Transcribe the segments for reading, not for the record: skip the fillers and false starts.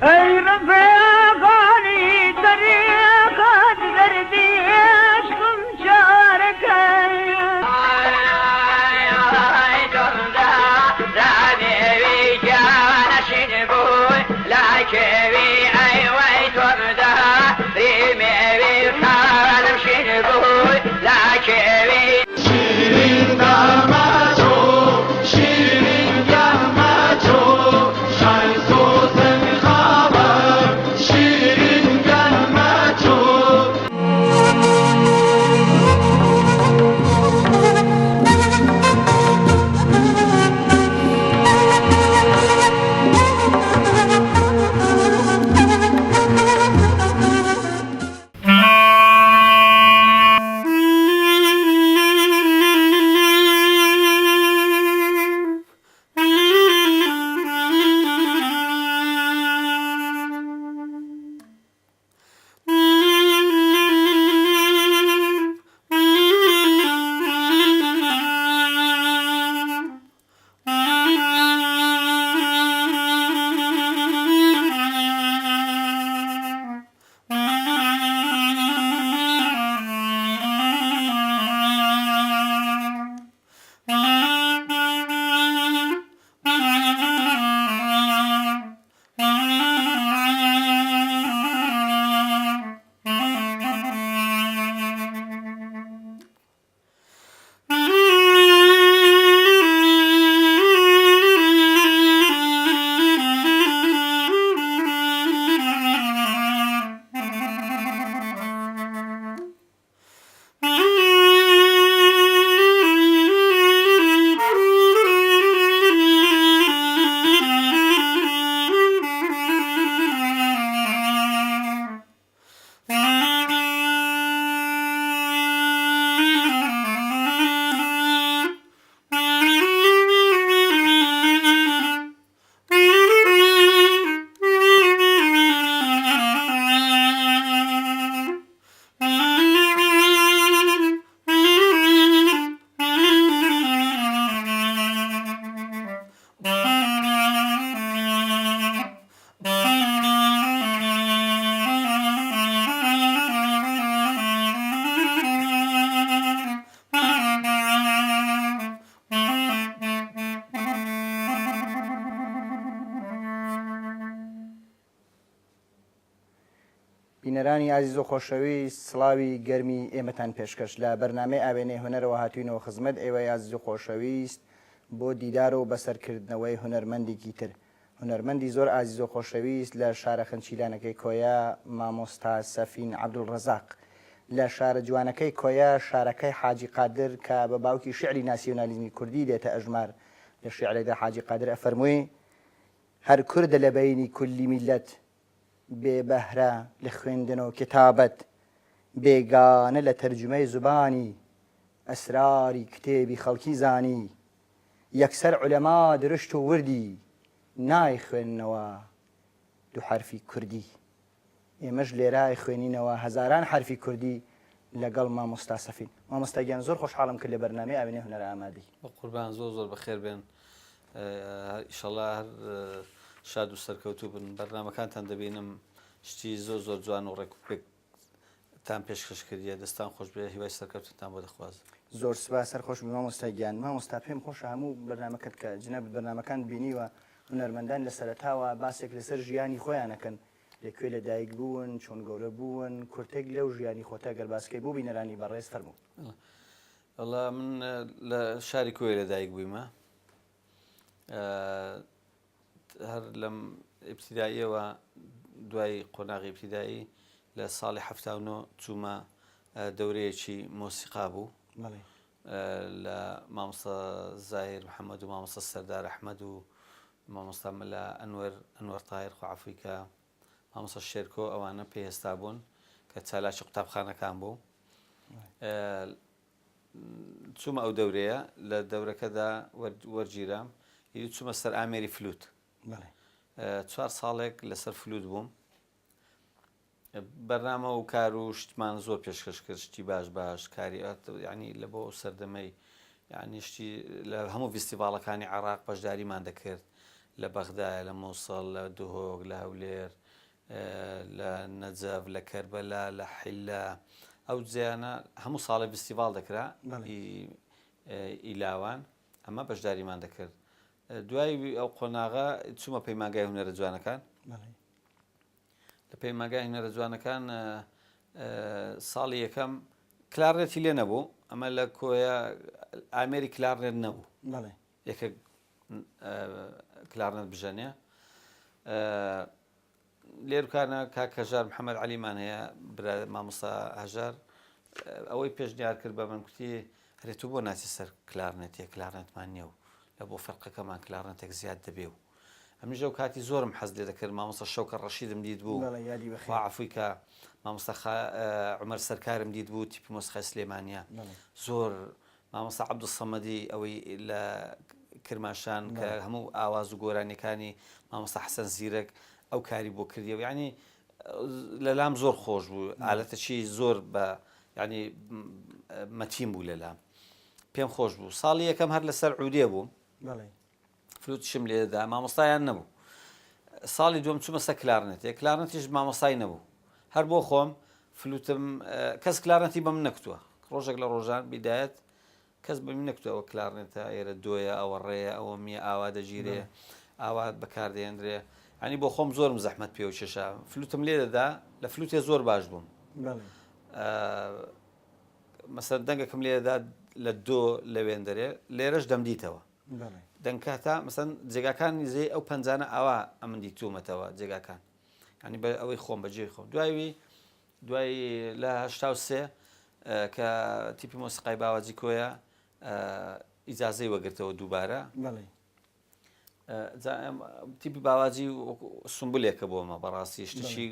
ای رفیقانی طریقت دردی عشقم چارکی بینەرانی عزیز و خۆشەویست سڵاوی گەرمی ئێمەتان پێشکەش لە بەرنامەی ئاوێنەی هونەرەوە هاتوینەوە خزمەت ئێوەی عزیز و خۆشەویست بۆ دیدار و بەسەرکردنەوەی هونەرمەندێکی تر هونەرمەندی زۆر عزیز و خۆشەویست لە شارە خەنچیلانەکەی کۆیا مامۆستا سەفین عەبدولڕەزاق لە شارە جوانەکەی کۆیا شارەکەی حاجی قادر کە بە باوکی شعری ناسیۆنالیزمی کوردی دێتە ئەژمار لە شعرێدا حاجی قادر ئەفەرمووی هەر کوردە لە بەینی کولی میلەت بێبەهرە لە خوێندنەوە کتابەت بێگانە لە تەرجمەی زوبانی ئەسراری کتێبی خەڵکی زانی یەکسەر عولەما درشت و وردی نای خوێندنەوە دوو حرفی کوردی ئێمەش لێرای خوێنینەوە هەزاران حرفی کوردی لەگەڵ مامۆستا سەفین مامۆستا گیان زۆر خۆشحاڵم کرد لە بەرنامەی ئاوێنەی هونەرە ئامادەی بە قوربان زۆر زۆر بەخێر بێن ئیشەڵا هەر شاد و سەرکەوتوو بن بەرنامەکانتان دەبینم شتی زۆر زۆر جوان و ڕێکتان پێشکەش کردیە دەستان خۆش بێ هیوای سەرکەوتتان بۆ دەخوازم زۆر سپاس سەرخۆش بێ مامۆستا گیان مامۆستا پێم خۆشە هەموو بەرنامەکەت کە جنەب بەرنامەکان بینیوە هونەرمەندان لە سەرەتاوە باسێک لەسەر ژیانی خۆیانەکەن لەکوێ لە دایک بوون چۆن گەورە بوون کورتێک لەو ژیانی خۆتە گەر باسکەی بۆ بینەرانی بەڕێز فەرموو وەڵا من لە شاری کوێ لە دایک بوویمە هەر لەم ئیبتیداییەوە دوای قۆناغی ئیبتیدایی لە ساڵی 79 چوومە دەورەیەکی مۆسیقا بوو لە مامۆستا زاهیر محەممەد و مامۆستا سەردار ئەحمەد و مامۆستا مەلا ئەنوەر تاهیر خوعەفوی کە مامۆستا شێرکۆ ئەوانە پێهێستا بوون کە چالاکی قوتابخانەکان بوو چوومە ئەو دەورەیە لە دەورەکەدا وەرگیرام چوومە سەر ئامێری فلوت 4 ساڵێک لەسەر فلوت بووم بەرنامە و کار و شتمان زۆر پێشکەش کرد شتی باش کاری ینی لە بۆ سەردەمەی یعنی شتی لە هەموو فیستیڤاڵەکانی عێراق بەشداریمان دەکرد لە بەغدایە لە مووسڵ لە دوهۆک لە هەولێر لە نەجەف لە کەربەلا لە حیلە ئەو جیانە هەموو ساڵی فستیڤال دەکرا ئیلاوان ئەمە بەشداریمان دەکرد. دوای ئەو قۆناغا چوومە پەیمانگای هونەرە جوانەکان. لە پەیمانگای هونەرە جوانەکان ساڵی یەکەم کلارنێتی لێ نەبوو، ئەمە لە کۆیە ئامێری کلارنێت نەبوو، یەکە کلارنێت بژەنێ. لێرکانە کاک هەژار محەممەد عەلیمان هەیە مامۆستا هەژار ئەوەی پێشنیار کرد بە من کوتی هەرێت بۆ ناچی سەر کلارنێتیە کلارنێتمان نییە و لە بۆ فەرقەکەمان کلارنێتێک زیاد دەبێ و ئەمیژە و کاتی زۆرم حەز لێ دەکرد مامۆستا شەوکە ڕەشیدم دیت بوو عەفوی کە مامۆستا عومەر سەرکارم دیت بوو تیپی مۆسیقای سلێمانیە زۆر مامۆستا عەبدوڵسەمەدی ئەوەی لە کرماشان کە هەموو ئاواز و گۆرانیەکانی مامۆستا حەسەن زیرەک ئەو کاری بۆ کردیەوە یعنی لەلام زۆر خۆش بوو ئالەتەچی زۆر بە ینی مەتیم بوو لەلام پێم خۆش بوو. ساڵی یەکەم هەر لەسەر عودێ بووم فلوتشم لێدا مامۆستایان نەبوو. ساڵی دووەم چوومە سەر کلارنێت کلارنێتیش مامۆستای نەبوو هەر بۆ خۆم فلوتم کەس کلارنێتی بە من نەکتووە ڕۆژێک لە ڕۆژان بیدایەت کەس بە من نەکتووە کلارنێتە ئێرە دۆیە ئەوە ڕێیە ئەوە میە ئاوا دەگیرێ ئاوا بەکاردێنرێ ینی بۆ خۆم زۆرم زەحمەت پێ و چێشا فلوتم لێ دەدا لە فلوتێ زۆر باش بووم مەسەر دەنگەکەم لێدا لە دۆ لە وێندەرێ لێرەش دەمدیتەوە دەنگکاتە مەسەن جێگاکانی زێ ئەو پەنجانە ئاوا ئەمن دیتوومەتەوە جێگاکان ینی بە ئەوەی خۆم بەجێ خۆم دوای لە 1970 کە تیپی مۆسیقای باواجی کۆیە ئیجازەی وەگرتەوە دووبارە تیپی باواجی سمبولێکە بۆمە بەڕاستی شتێکی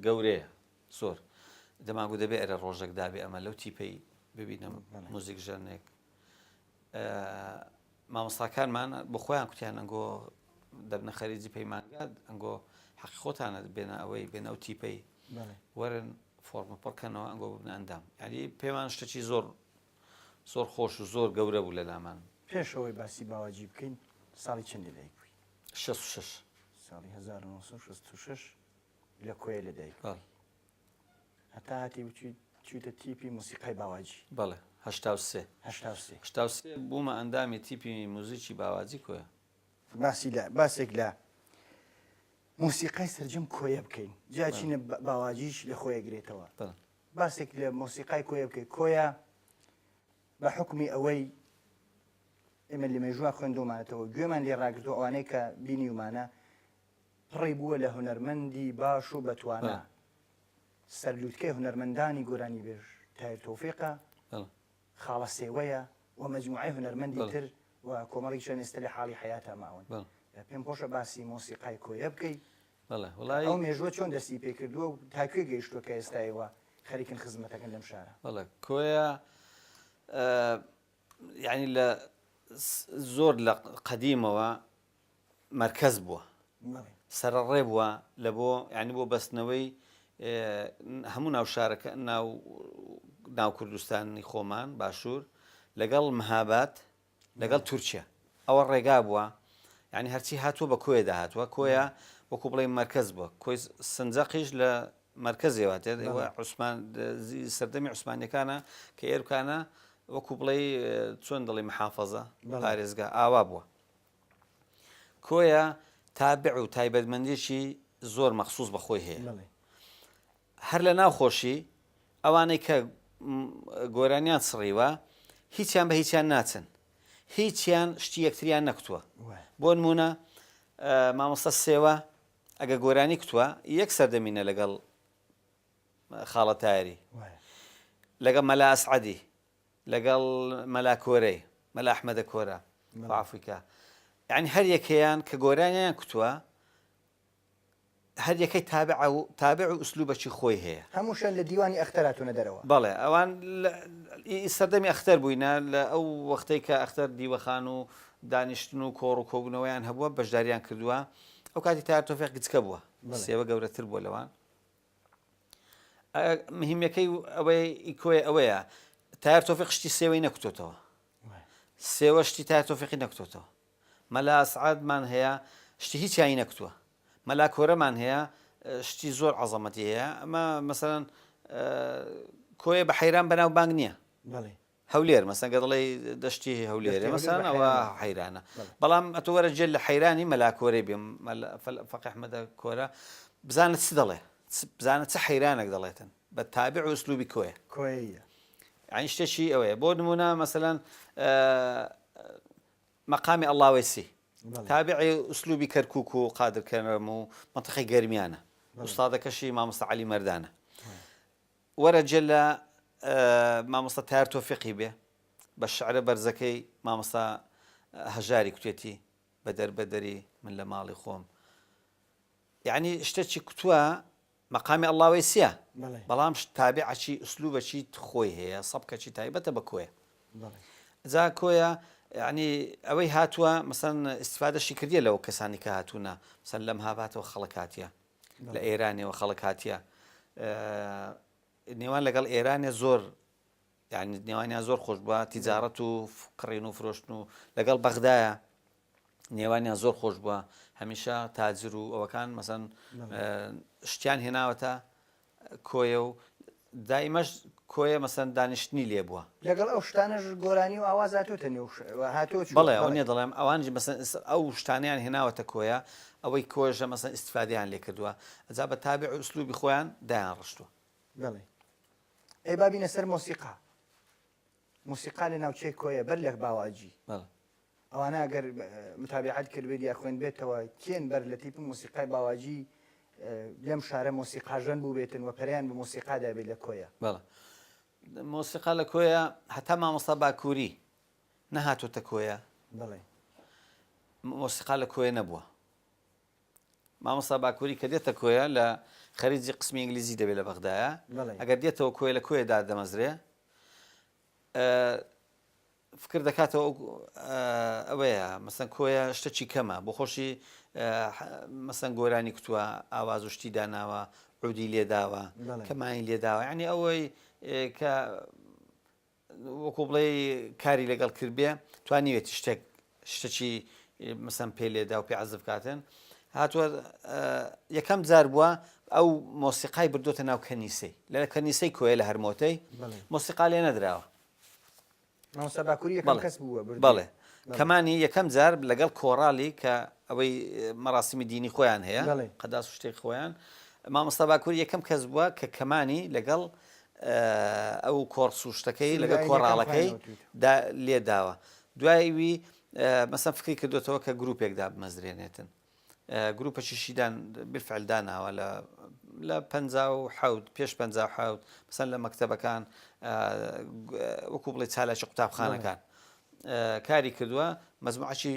گەورەیە زۆر دەماگو دەبێ ئەرە ڕۆژێک دابێ ئەمە لەو تیپەی ببینم موزیک ژەرنێک مامۆستاکانمان بۆ خۆیان کوتیان ئەنگۆ دەبنە خەریجی پەیمانگات ئەنگۆ حەقی خۆتانە بێنە ئەوەی بێنە ئەو تیپەی وەرن فۆرمە پڕکەنەوە ئەنگۆ ببنە ئەندام ینی پێمان شتێکی زۆر زۆر خۆش و زۆر گەورە بوو لە لامان. پێشەوەی باسی باواجی بکەین ساڵی چەندی دایک بووی؟ 66 ساڵی 1966 لە کۆیە لەدایک هەتا هاتی چوویتە تیپی مۆسیقای باواجی. بەڵێ 83 بوومە ئەندامی تیپی موزیکی باواجی کۆیە. باسێک لە مۆسیقای سەرجەم کۆیە بکەین جاچینە باواجیش لە خۆیە گرێتەوە باسێک لە مۆسیقای کۆیە بکەین کۆیە بە حکمی ئەوەی ئێمە لە مێژووا خوێندۆمانێتەوە گوێمان لێ ڕاگرتو ئەوانەی کە بینی ومانە پڕی بووە لە هونەرمەندی باش و بەتوانە سەرلووتکەی هونەرمەندانی گۆرانی بێژ تایر تۆفیقە خاڵە سێوەیە و مەجموعەی هونەرمەندی تر و کۆمەڵی شوێنێستە لە حاڵی حیاتە ماون پێم خۆشە باسی مۆسیقای کۆیە بکەیت ئەو مێژووە چۆن دەستی پێ کردووە و تاکوێ گەیشتووە کە ئێستایەوە خەریکن خزمەتەکەن لەم شارە. بەڵێ کۆیە یعنی لە زۆر لە قەدیمەوە مەرکەز بووە سەرڕێ بووە لە بۆ ینی بۆ بەستنەوەی هەموو ناو شارەکە ناو کوردستانی خۆمان باشوور لەگەڵ مەهاباد لەگەڵ تورکیا ئەوە ڕێگا بووە ینی هەرچی هاتووە بە کۆیەدا هاتووە کۆیە وەکو بڵێ مەرکەز بووە کۆی سنجەقیش لە مەرکەزیەوە تێ سەردەمی عوسمانیەکانە کە ئێرکانە وەکو بڵێ چۆن دڵی محافەزە پارێزگا ئاوا بووە. کۆیە تابع و تایبەتمەندێکی زۆر مەخسووس بەخۆی هەیە هەر لە ناوخۆشی ئەوانەی کە گۆرانیان سڕیوە هیچیان بە هیچیان ناچن هیچیان شتی یەکتریان نەکتووە بۆ نمونە مامۆستا سێوە ئەگە گۆرانی کتووە یەک سەردەمینە لەگەڵ خاڵە تایری لەگەڵ مەلا ئەسعەدی لەگەڵ مەلا کۆرەی مەلا ئەحمەدە کۆرە ئافریکا یعنی هەر یەکەیان کە گۆرانیان کتووە هەر یەکەی تابع و ئوسلوبەکی خۆی هەیە هەمووشان لە دیوانی ئەختەراتونە دەرەوە. بەڵێ ئەوان سەردەمی ئەختەر بووینە لە ئەو وەختەی کە ئەختەر دیوەخان و دانیشتن و کۆڕ و کۆبوونەوەیان هەبووە بەشداریان کردووە ئەو کاتی تایار تۆفیق گچکە بووە سێوە گەورەتر بووە لەوان. مهمەکەی ئەوەی کۆی ئەوەیە تایار تۆفیق شتی سێوەی نەکوتۆتەوە سێوە شتی تایار تۆفیقی نەکوتۆتەوە. مەلا ئەسعەدمان هەیە شتی هیچیانی نەکوتووە مەلا کۆرەمان هەیە شتی زۆر عەزەمەتی هەیە ئەمە مەسەڵەن کۆیە بە حەیران بەناو بانگ نییە هەولێر مەسەن گە دەڵێ دەشتی هەولێرە مەسەن ئەوە حەیرانە بەڵام ئەتۆ وەرە جێل لە حەیرانی مەلا کۆرەی بێم فەقی ئەحمەدە کۆرە بزانت چ دەڵێ بزانت چه حەیرانێک دەڵێتن بە تابع و ئوسلوبی کۆیە یعنی شتێکی ئەوەیە بۆ نمونە مەسەلەن مەقامی ئەڵڵاوێسی تابعی ئوسلوبی کەرکووک و قادرکەرم و منتەقەی گەرمیانە ئوستادەکەشی مامۆستا عەلی مەردانە وەرە جێل لە مامۆستا تایار تۆفیقی بێ بە شعرە بەرزەکەی مامۆستا هەژاری کوتێتی بەدەری من لە ماڵی خۆم یعنی شتێکی کوتووە مەقامی ئەڵڵاوێسیە بەڵام تابعەکی ئوسلوبەکی خۆی هەیە سەبکەکی تایبەتە بە کۆیە جا کۆیە یعنی ئەوەی هاتووە مەسەن ئیسفادەشی کردیە لەو کەسانی کە هاتوونە مەسەن لەم هاباتەوە خەڵک هاتیە لە ئێرانیەوە خەڵک هاتیە نێوان لەگەڵ ئێرانێ زۆر یعنی نێوانیان زۆر خۆش بووە تیجارەت و کڕین و فرۆشتن و لەگەڵ بەغدایە نێوانیان زۆر خۆش بووە هەمیشە تاجر و ئەوەکان مەسەن شتیان هێناوەتە کۆیە و دائیمەش کۆیە مەسەن دانیشتنی لێ بووە لەگەڵ ئەو شتانەش گۆرانی و ئاواز هاتووەتە نێو هاتووە بەڵێ ئەو نیە دەڵێم ئەوانش مەسەن ئەو شتانیان هێناوەتە کۆیە ئەوەی کۆژە مەسەن ئیسفادیان لێ کردووە ئەجا بە تابع و ئوسلوبی خۆیان دایان ڕشتووە بەڵێ ئەی بابینە سەر مۆسیقا لە ناوچەی کۆیە بەر لە باواجی ئەوانە ئەگەر متابعەت کردبێت یا خوێن بێتەوە کێن بەر لە تیپ مۆسیقای باواجی لەم شارە مۆسیقاژەن بوو بێتن و پەریان بە مۆسیقادا بێت لە کۆیە بەڵێ مۆسیقا لە کۆیە هەتا مامۆستا باکووری نەهاتوتە کۆیە بڵێ مۆسیقا لە کۆیە نەبووە مامۆستا باکووری کە دێتە کۆیە لە خەریجی قسمی ئینگلیزی دەبێت لە بەغدایە ئەگەر دێتەوە کۆیە لە کۆیەدا دەمەزرێ فکر دەکاتەوە ئەوەیە مەسەن کۆیە شتێکی کەمە بۆ خۆشی مەسەن گۆرانی کوتووە ئاواز و شتی داناوە عودی لێداوە کەمانی لێداوە یعنی ئەوەی کە وەکو بڵێ کاری لەگەڵ کردبێ توانیوێتی شتێکی مەسەن پێ لێدا و پێ عەزف کاتن هاتووە یەکەم جار بووە ئەو مۆسیقای بردوتە ناو کەنیسەی لە کەنیسەی کۆیە لە هەرمۆتەی مۆسیقا لێ نەدراوە بەڵێ کەمانی یەکەم جار لەگەڵ کۆڕالی کە ئەوەی مەراسمی دینی خۆیان هەیە قەداس و شتێک خۆیان مامۆستا باکووری یەکەم کەس بووە کە کەمانی لەگەڵ ئەو کۆرس و شتەکەی لەگەڵ کۆڕاڵەکەی لێداوە دوایوی مەسەن فکری کردوێتەوە کە گروپێکدا بمەزرێنێتن گروپەکیشیدان بالفعل داناوە لە 57 پێش 57 مەسەن لە مەکتەبەکان وەکو بڵێ چالاکی قوتابخانەکان کاری کردووە مەجموعەکی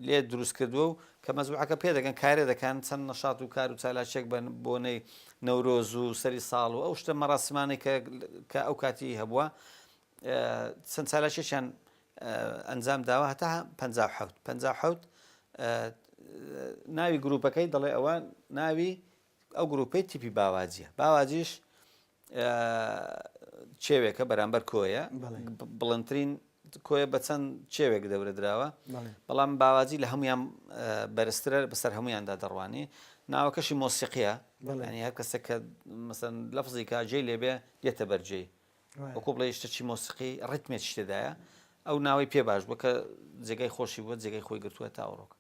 لێ دروست کردووە و کە مەجموعەکە پێ دەگەن کارێ دەکەن چەند نەشات و کار و چالاکێک بۆنەی نەورۆز و سەری ساڵ و ئەو شتە مەراسمانەی کە ئەو کاتی هەبووە چەند چالاکێکیان ئەنجام داوە هەتا 57 ناوی گروپەکەی دەڵێ ئەوە ناوی ئەو گروپەی تیپی باواجیە باواجیش چێوێکە بەرامبەر کۆیە بڵندترین کۆیە بە چەند چێوێک دەورە دراوە بەڵام باواجی لە هەمویان بەرزترە بەسەر هەمویاندا دەڕوانی ناوەکەشی مۆسیقیە ینی هەر کەسێک کە مەسەن لەفزی کا جێی لێبێ دێتە بەرجێی وەکو بڵێ شتێکی مۆسیقی ڕیتمێکی تێدایە ئەو ناوی پێ باش بووە کە جێگای خۆشی بووە جێگای خۆی گرتووە تاوەڕۆک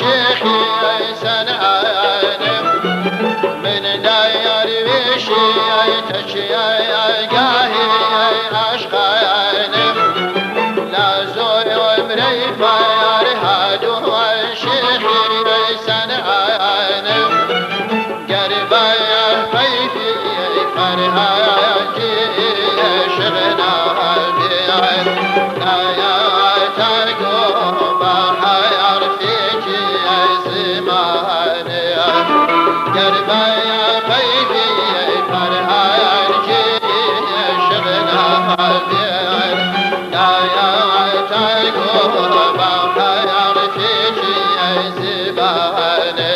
شيخي سنعانم من داير وشي تشي قاهي عشقانم لا زوي عمري فيار هادو شيخي سنعانم قربايا فيفي فرهاجي شغنا بيعن لا يا تقوم بحيار فيكي زماني قربايا فيفي فرهاجي شغنا بيعن لا يا تقوم بحيار فيكي زماني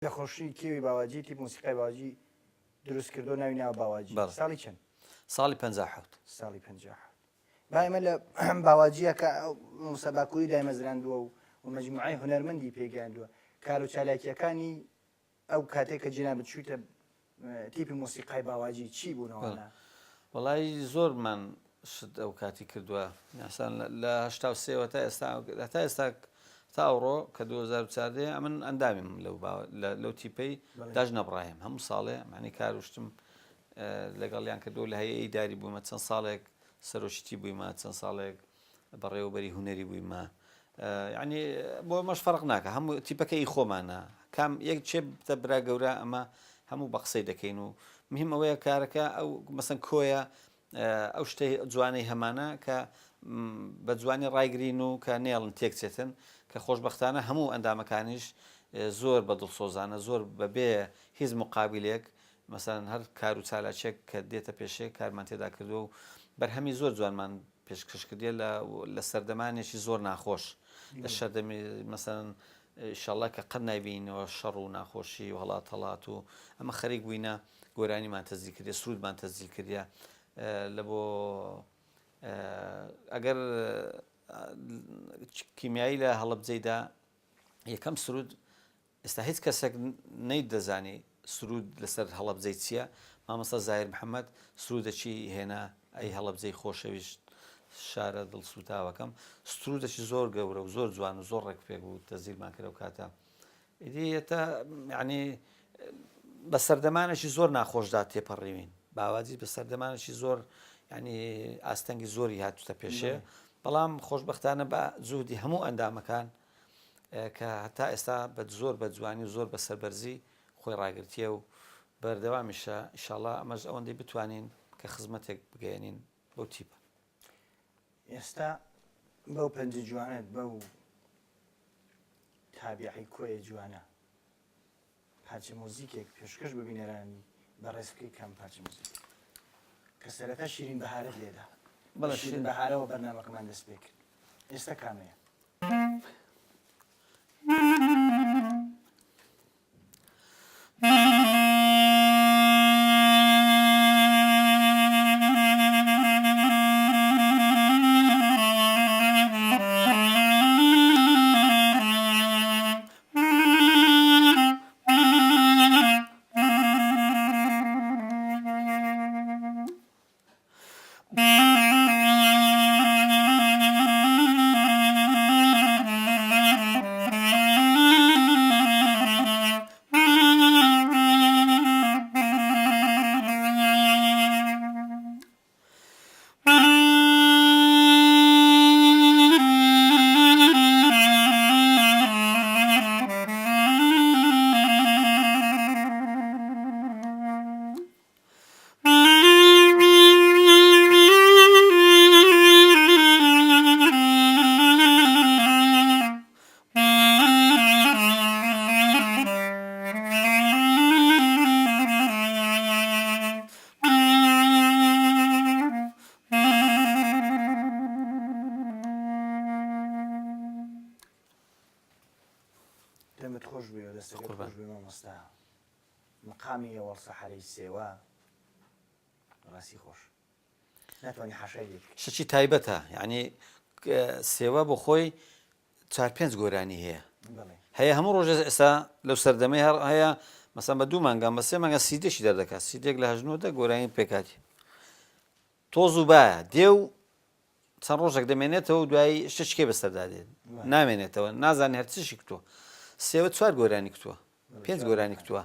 لەخۆشی کێوی باواجی تی موسیقای باواجی دروست کردو ناوی ناو باواجی ساڵی چەند؟ ساڵی 57 ساڵی 57 باەمە لە باواجیە کە موسەباکووری دایمەزراندووە و مەجموعەی هونەرمەندی پێگەاندووە کار و چالاکیەکانی ئەو کاتێک کە جینا بچوویتە تیپی موسیقای باواجی چی بوونەوە؟ وڵی زۆرمان شت ئەو کاتی کردووە یاسان لە هشتا سێوە تا ئێستا تا ئەوڕۆ کە 2014 من ئەندامیم لەو تیپەی داژ نەبڕایم هەموو ساڵێ معنی کاروشتم لەگەڵیان کردو لە هەیە ئیداری بوومە چەند ساڵێک سەرۆشتی بوویمە چەند ساڵێک بەڕێوەبەری هوەری بوویمە یعنی بۆ مەش فەرق ناکە هەموو تیپەکەی خۆمانە کام یەک چێ بتە برا گەورە ئەمە هەموو بە قسەی دەکەین و مهم ئەوەیە کارەکە ئەو مەسەن کۆیە ئەو شتەی جوانەی هەمانە کە بە جوانی ڕایگرین و کە نێڵن تێکچێتن کە خۆشبەختانە هەموو ئەندامەکانیش زۆر بە دڵسۆزانە زۆر بەبێ هیچ مقابلێک مەسەن هەر کار و چالاکێک کە دێتە پێشێ کارمان تێدا کردو و بەرهەمی زۆر جوانمان پێشکەش کردێ لە سەردەمانێکی زۆر ناخۆش لە شەردەمی مەسەن ئینشاڵڵا کە قەت نایبینەوە شەڕ و ناخۆشی و هەڵات هەڵات و ئەمە خەریک بووینە گۆرانیمان تەزیل کردێ سرودمان تەزیل کردە لە بۆ ئەگەر کیمیایی لە هەڵەبجەیدا یەکەم سرود ئێستا هیچ کەسێک نەیدەزانی سرود لەسەر هەڵەبجەی چییە مامۆستا زاهیر محەممەد سرودەکی هێنا ئەی هەڵەبجەی خۆشەویست شارە دڵسوتاوەکەم سرودەکی زۆر گەورە و زۆر جوان و زۆر ڕێک پێک بوو تەزیلمان کرد و کاتە ئیدیەتە یعنی بە سەردەمانێکی زۆر ناخۆشدا تێپەڕیوین باواجی بە سەردەمانێکی زۆر ینی ئاستەنگی زۆری هاتوتە پێشێ بەڵام خۆشبەختانە بە جوودی هەموو ئەندامەکان کە هەتا ئێستا بە زۆر بە جوانی و زۆر بە سەربەرزی خۆی ڕاگرتیە و بەردەوامیشە ئینشاڵڵا ئەمەش ئەوەندەی بتوانین کە خزمەتێک بگەێنین بەو تیپە ئێستا بەو پەنجە جوانت بەو تابیعی کۆیە جوانە پارچە مۆزیکێک پێشکەش ببینەرانی بە ڕێزکەی کام پارچە مۆزیک کە سەرەتا شیرین بەهارت لێدا بەڵە شیرین بەهارەوە بەرنامەکەمان دەست پێ کرد ئێستا کامەیە دەمت خۆش بێ و دەستەکەت خۆش بێ مامۆستا مقامی ئەوەڵ سەحەرەی سێوە ڕاستی خۆش ناتوانانی حەشای لێ بکەیت شتێکی تایبەتە یعنی سێوە بۆ خۆی 4-5 گۆرانی هەیە هەیە هەموو ڕۆژە ئێستا لەو سەردەمەی هەیە مەسەن بە 2 مانگان بە 3 مانگە سیدێکی دەردەکات سیدێک لە هەژنۆدە گۆرانی پێکاتی تۆز و باە دێ و چەند ڕۆژێک دەمێنێتەوە و دوایی شتێکی بەسەردادێت نامێنێتەوە نازانێت هەر چشی کتووە سێوە 4 گۆرانی کتووە 5 گۆرانی کتووە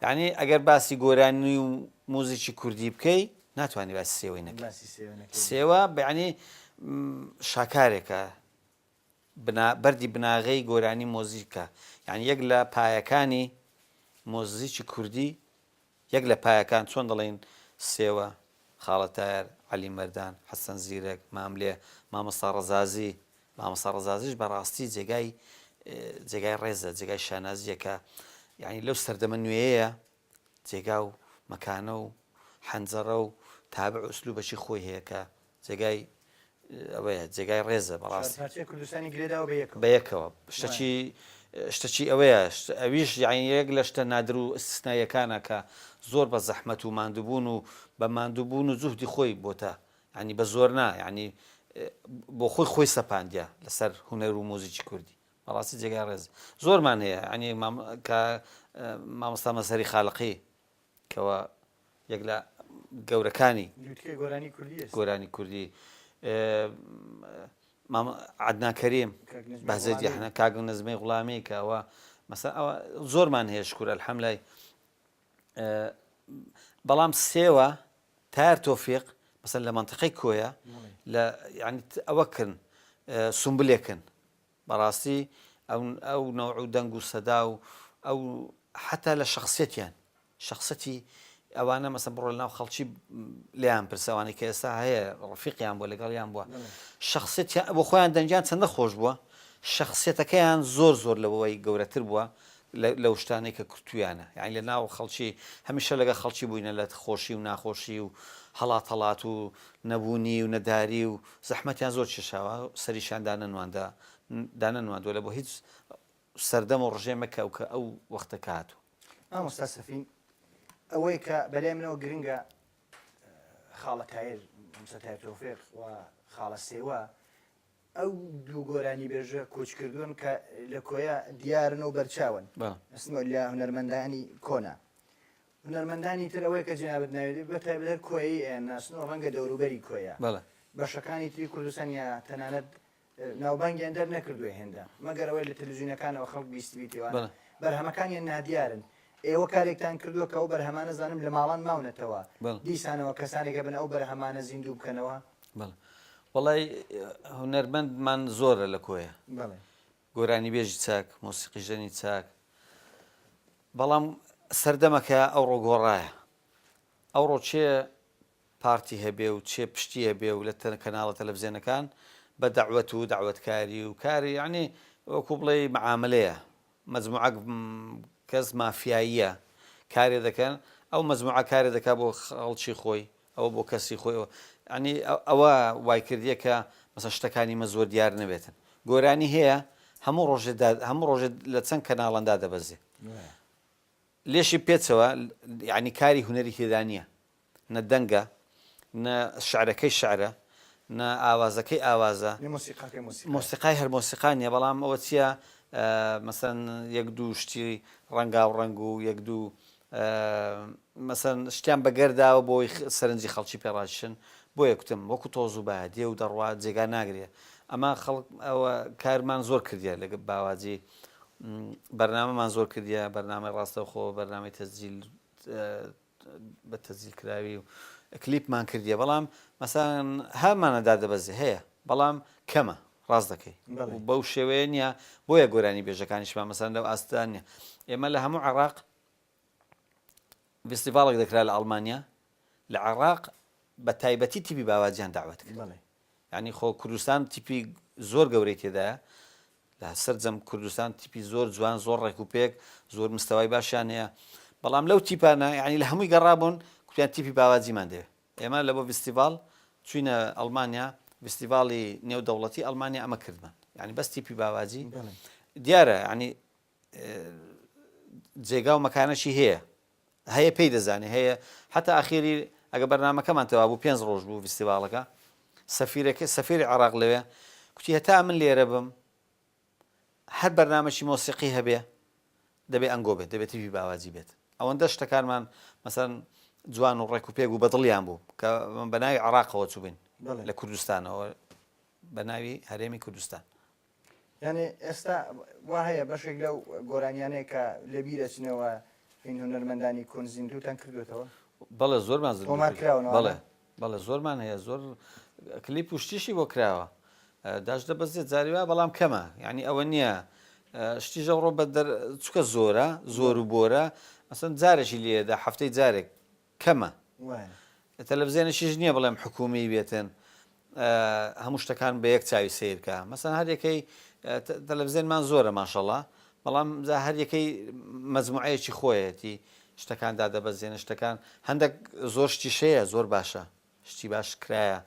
یعنی ئەگەر باسی گۆرانی و موزیکی کوردی بکەی ناتوانانی باسی سێوەی نەکەی سێوە بەعنی شاکارێکە بەردی بناغەی گۆرانی مۆزیکە یعنی یەک لە پایەکانی مۆزیکی کوردی یەک لە پایەکان چۆن دەڵێن سێوە خاڵەتایەر عەلی مەردان حەسەن زیرەک ماملێ مامۆستا ڕەزازی مامۆستا ڕەزازیش بەڕاستی جێگای ڕێزە جێگای شانازیەکە یعنی لەو سەردەمە نوێیە جێگا و مەکانە و حەنجەڕە و تابع ئوسلوبەشی خۆی هەیە کە جێگای ئەوەیە جێگای ڕێزە بەڕاستی کوردستانی گرێداوە بە یەکەوە شتەکی ئەوەیە ئەویش یعنی یەک لە شتە نادر و ئستثناییەکانە کە زۆر بە زەحمەت و ماندووبوون و بە ماندووبوون و جوهدی خۆی بۆتە ینی بە زۆر نا یعنی بۆ خۆی سەپاندیە لەسەر هونەر و مۆزیکی کوردی بەڕاستی جێگای ڕێز زۆرمان هەیە ینی کە مامۆستا مەسەری خاڵقی کەەوە یەک لە گەورەکانی گۆرانی کوردی گۆرانی کوردی عەدنان کەریم بەهزەیدی حەنە کاک نەزمەی غوڵامی کە ئەوە مەسەڵەن ئەوە زۆرمان هەیە شکورە الحەمدلای بەڵام سێوە تار تۆفیق مەسەن لە منتیقەی کۆیە لە یعنی ئەوە کرد سومبلێکن بەڕاستی ئەو نەوع و دەنگ و سەدا و ئەو حتا لە شخصەتی ئەوانە مەسەن بڕۆ لە ناو خەڵکی لیان پرسەوانی کە ئێستا هەیە ڕفیقیان بووە لەگەڵیان بووە شخصەتیان بۆ خۆیان دەنجیان چەندە خۆش بووە شخصیەتەکەیان زۆر لەوەی گەورەتر بووە لەو شتانەی کە کورتویانە یعنی لە ناو خەڵکی هەمیشە لەگە خەڵکی بووینە لە خۆشی و ناخۆشی و هەڵات و نەبوونی و نەداری و زەحمەتیان زۆر کێشاوە سەریشان دانەنواندووە لە بۆ هیچ سەردەم و ڕژێمەکە ئەو وەختەکە هاتوو مامۆستا سەفین ئەوەی کە بەلای منەوە گرنگە خاڵە تایر موسە تایر تۆفیق و خاڵە سێوە ئەو دوو گۆرانی بێژە کۆچکردوون کە لە کۆیە دیارن و بەرچاون ئەسمە لە هونەرمەندانی کۆنا هونەرمەندانی تر ئەوەی کە جنابەت ناوێت بەتایبەت کۆیی ناسن و ڕەنگە دەوروبەری کۆیە بەشەکانی تری کوردستان یا تەنانەت ناوبانگیان دەر نەکردووە هێندە مەگەر ئەوەی لە تەلەڤیزیونەکانەوە خەڵک بیستیویتەوە بەرهەمەکانیان نادیارن ئێوە کارێکتان کردووە کە ئەو بەرهەمانە زانم لە ماڵان ماونەتەوە دیسانەوە کەسانێکە بن ئەو بەرهەمانە زیندوو بکەنەوە وڵی هونەرمەندمان زۆرە لە کۆیە گۆرانی بێژی چاک مۆسیقی ژەنی چاک بەڵام سەردەمەکە ئەو ڕۆگۆڕایە ئەوڕۆ چێ پارتی هەبێ و چێ پشتی هەبێ و لە کەناڵە تەلەڤیزیۆنەکان بە دەعوەت و داوەتکاری و کاری یعنی وەکو بڵێ معاملەیە مەجموعەک کەس مافیاییە کارێ دەکەن ئەو مەجموعە کارێ دەکا بۆ خەڵکی خۆی ئەوە بۆ کەسی خۆی ینی ئەوە وای کردیە کە مەسەن شتەکانی مە زۆر دیار نەبێتن گۆرانی هەیە هەموو ڕۆژێت لە چەند کەناڵەندا دەبەزێ لێشی پێچەوە یعنی کاری هونەری تێدا نییە نە دەنگە نە شعرەکەی شعرە نە ئاوازەکەی ئاوازە مۆسیقای هەر مۆسیقانیە بەڵام ئەوە چییە مەسەن یەک دوو شتی ڕەنگا و ڕنگ و یەک دوو مەسەن شتیان بەگەرداوە بۆی سەرنجی خەڵکی پێڕاشن بۆ یەکتم وەکو تۆز و بە دێ و دەڕوا جێگا ناگرێ ئەمە خەڵک ئەوە کارمان زۆر کردیە لەگە باواجی بەرنامەمان زۆر کردیە بەرنامەی ڕاستەوخۆ بەرنامەی تەسجیل بە تەسجیل کراوی و کلیپمان کردیە بەڵام مەسەن هەمانەدا دەبەزێ هەیە بەڵام کەمە ڕاست دەکەی بەو شێوەیە نییە بۆیە گۆرانی بێژەکانیشمان مەسەن لەو ئاستان نیە ئێمە لە هەموو عێراق فستیڤاڵێک دەکرا لە ئەڵمانیا لە عێراق بە تایبەتی تیپی باواجیان داوەت کرد یعنی خۆ کوردستان تیپی زۆر گەورەی تێدایە لە سەرجەم کوردستان تیپی زۆر جوان زۆر ڕێکوپێک زۆر مستەوای باشیان هەیە بەڵام لەو تیپانە یعنی لە هەمووی گەڕابوون کوتیان تیپی باواجیمان دەوێت ئێمە لە بۆ فستیڤاڵ چوینە ئەڵمانیا فستیڤاڵی نێودەوڵەتی ئەڵمانیا ئەمە کردمان یعنی بەس تیپی باواجی دیارە ینی جێگا و مەکانەشی هەیە پێی دەزانێ هەیە حتا ئاخیری ئەگە بەرنامەکەمان تەوا بوو 5 ڕۆژ بوو فستیڤاڵەکە سەفیری عێراق لەوێ کوتی هەتا من لێرە بم هەر بەرنامەی مۆسیقی هەبێ دەبێ ئەنگۆ بێت دەبێت تیپی باواجی بێت ئەوەندە شتەکانمان مەسەن جوان و ڕێکوپێک و بەدڵیان بوو کە بە ناوی عێراقەوە چوبین لە کوردستانەوە بە ناوی هەرێمی کوردستان یعنی ئێستا وا هەیە بەشێک لەو گۆرانیانەیە کە لە بیرەچنەوە این هونەرمەندانی کۆن زیندوتان کردوێتەوە بەڵێ زۆرمان بەڵێ زۆرمان هەیە زۆر کلیپ و شتیشی بۆ کراوە داش دەبەزێت جاریوە بەڵام کەمە یعنی ئەوە نییە شتیژە ڕۆ بە چکە زۆر و بۆرە مەسەن جارێکی لێدا هەفتەی جارێک کەمە تەلەڤیزیۆنێکیش نییە بڵێم حکومی بێتن هەموو شتەکان بە یەک چاوی سیرکە مەسەن هەر یەکەی تەلەڤیزیۆنمان زۆرە ماشەڵڵا بەڵام هەر یەکەی مەجموعەیەکی خۆیەتی شتەکاندا دەبەزێنە شتەکان هەندێک زۆر شتیشەیە زۆر باشە شتی باش کرایە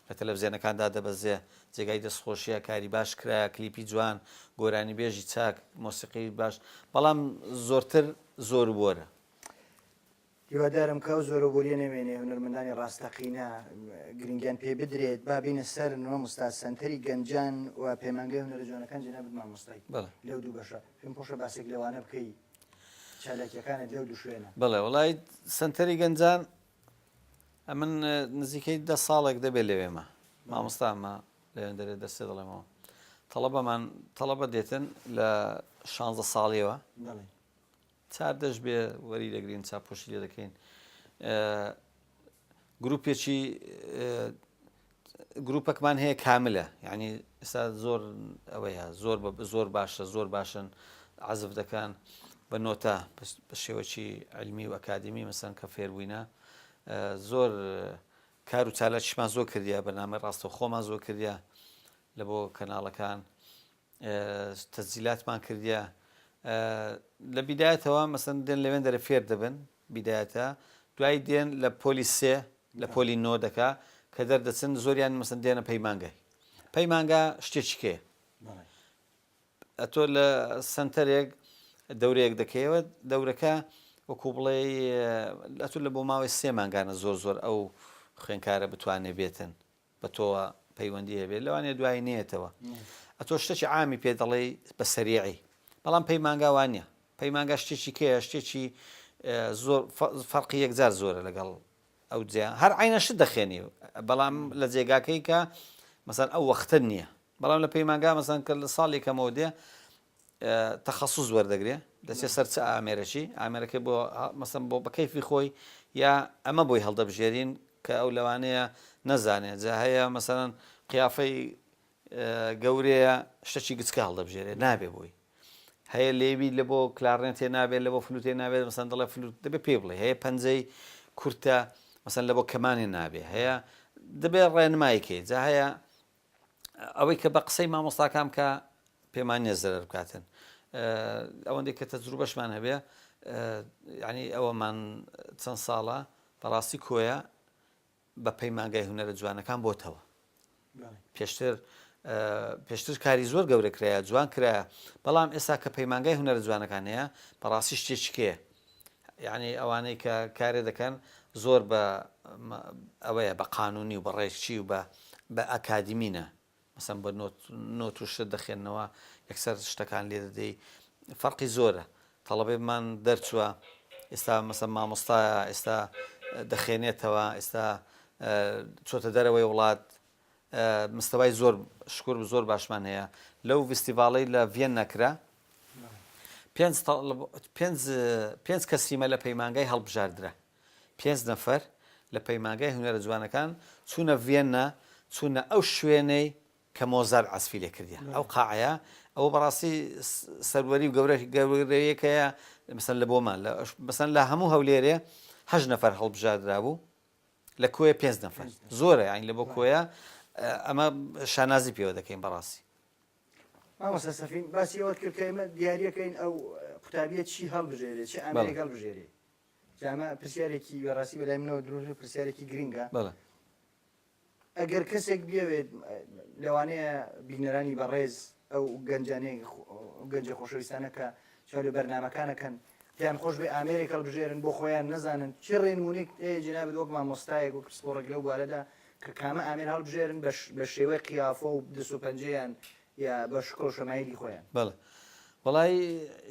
لە تەلەڤیزیۆنەکاندا دەبەزێ جێگای دەستخۆشیە کاری باش کرایە کلیپی جوان گۆرانی بێژی چاک مۆسیقی باش بەڵام زۆرتر زۆر بۆرە هیوادارم کە زۆرە بۆریە نەوێنێ هونەرمەندانی ڕاستەقینە گرنگیان پێ بدرێت با بینە سەر مامۆستا سەنتەری گەنجان و پەیمانگەی هونەرە جوانەکان جەنابەت مامۆستای لەو دوو بەشە پێم خۆشە باسێک لەوانە بکەی چالاکیەکانت لەو دوو شوێنە بەڵێ وڵای سەنتەری گەنجان من نزیکەی 10 ساڵێک دەبێت لەوێمە مامۆستامە لەوێن دەرێت دەستێ دەڵێمەوە تەڵەبە دێتن لە 16 ساڵیەوە چار دەش بێ وەری دەگرین چاپۆشی لێ دەکەین گروپێکی گروپەکمان هەیە کاملە یعنی ئێستا زۆر ئەوەیە زۆر باشە زۆر باشن عەزف دەکەن بە نۆتە بە شێوەکی علمی و ئەکادمی مەسەن کە فێربووینە زۆر کار و چالاکیشمان زۆر کردیا بەنامە ڕاستە خۆمان زۆر کردیا لە بۆ کەناڵەکان تەسجیلاتمان کردیا لە بیدایەتەوە مەسەن دێن لەوێن دەرە فێر دەبن بیدایەتە دوای دێن لە پۆلی سێ لە پۆلی نۆ دەکا کە دەردەچن زۆریان مەسەن دێنە پەیمانگای پەیمانگا شتێکی کێ ئەتۆ لە سنتەرێک دەورەیەک دەکەیەوە دەورەکە وەکو بڵێ ئەتو لە بۆ ماوەی 3 مانگانە زۆر ئەو خوێنکارە بتوانێت بێتن بە تۆوە پەیوەندی هەبێت لەوانێ دوای نێتەوە ئەتۆ شتێکی عامی پێ دەڵێ بە سەریعی بەڵام پەیمانگاوانە پەیمانگا شتێکی کەیە شتێکی زۆر فەرقی یەکجار زۆرە لەگەڵ ئەو جێ هەر عینەشت دەخێنی بەڵام لە جێگاکەی کە مەسەن ئەو وەختە نییە بەڵام لە پەیمانگا مەسەن کە لە ساڵی کەمەوە دێ تەخەسوس وەردەگرێ دەچێت سەر چ ئامێرەی ئامێرەکەی بۆ مەسەن بۆ بەکەیفی خۆی یا ئەمە بۆی هەڵدەبژێرین کە ئەو لەوانەیە نەزانێت جا هەیە مەسەن قیافەی گەورەیە شتێکی گچکە هەڵدەبژێرێ نابێ بووی هەیە لێوی لە بۆ کلارنێتێ نابێت لە بۆ فلوتێ نابێت مەسەن دەڵێ فلوت دەبێت پێ بڵێ هەیە پەنجەی کورتە مەسەن لە بۆ کەمانی نابێ هەیە دەبێت ڕێنمایکێ جا هەیە ئەوەی کە بە قسەی مامۆستاکام کە پێمان نییە زەرەر بکاتن ئەوەندێک کە تەجروبەشمان هەبێ ینی ئەوەمان چەند ساڵە بەڕاستی کۆیە بە پەیمانگای هونەرە جوانەکان بۆتەوە پێشتر کاری زۆر گەورە کرایە جوان کرایە بەڵام ئێستا کە پەیمانگای هونەرە جوانەکان هەیە بەڕاستی شتێکێ یعنی ئەوانەی کە کارێ دەکەن زۆر بە ئەوەیە بە قانونی و بە ڕێکچی و بە ئەکادیمینە مەسەن بە نۆت و شت دەخێنەوە یەکسەر شتەکان لێ دەدەی فەرقی زۆرە تەڵەبێمان دەرچووە ئێستا مەسەن مامۆستایە ئێستا دەخێنێتەوە ئێستا چۆتە دەرەوەی وڵات مستەوای زۆر شکر زۆر باشمان هەیە لەو فستیڤاڵەی لە ڤێن نەکرا 5 کەسیمە لە پەیمانگای هەڵبژاردرا 5 نەفەر لە پەیمانگای هونەرە جوانەکان چوونە ڤێنە چوونە ئەو شوێنەی کە مۆزار عەزفی لێ کردیا ئەو قاعەیە ئەوە بەڕاستی سەروەری و گەورەیەکەیە مەسەن لە بۆمان مەسەن لە هەموو هەولێرێ 8 نەفەر هەڵبژاردرا بوو لە کۆیە 5 نەفەر زۆرە یانی لە بۆ کۆیە ئەمە شانازی پێوە دەکەین بەڕاستی مامۆستا سەفین باسی ئەوەت کرد کە ئێمە دیاریەکەین ئەو قوتابیەت چی هەڵبژێرێت چی ئامێرێک هەڵبژێرێ جامە پرسیارێکی بەڕاستی بەلای منەوە دروست پرسیارێکی گرینگە ئەگەر کەسێک بێوێت لەوانەیە بینەرانی بەڕێز ئەو گەنجە خۆشەویستانە کە چاو لە بەرنامەکانەکەن پێیان خۆش بێ ئامێرێک هەڵبژێرن بۆ خۆیان نەزانن چی ڕێنمونێک جنابێت وەک مامۆستایەک و پرسپۆڕێک لەو بارەدا کە کامە ئامێر هەڵبژێرن بە شێوەی قیافە و دەست و پەنجەیان یا بە شکۆ شەمایلی خۆیان بەڵێ وەڵای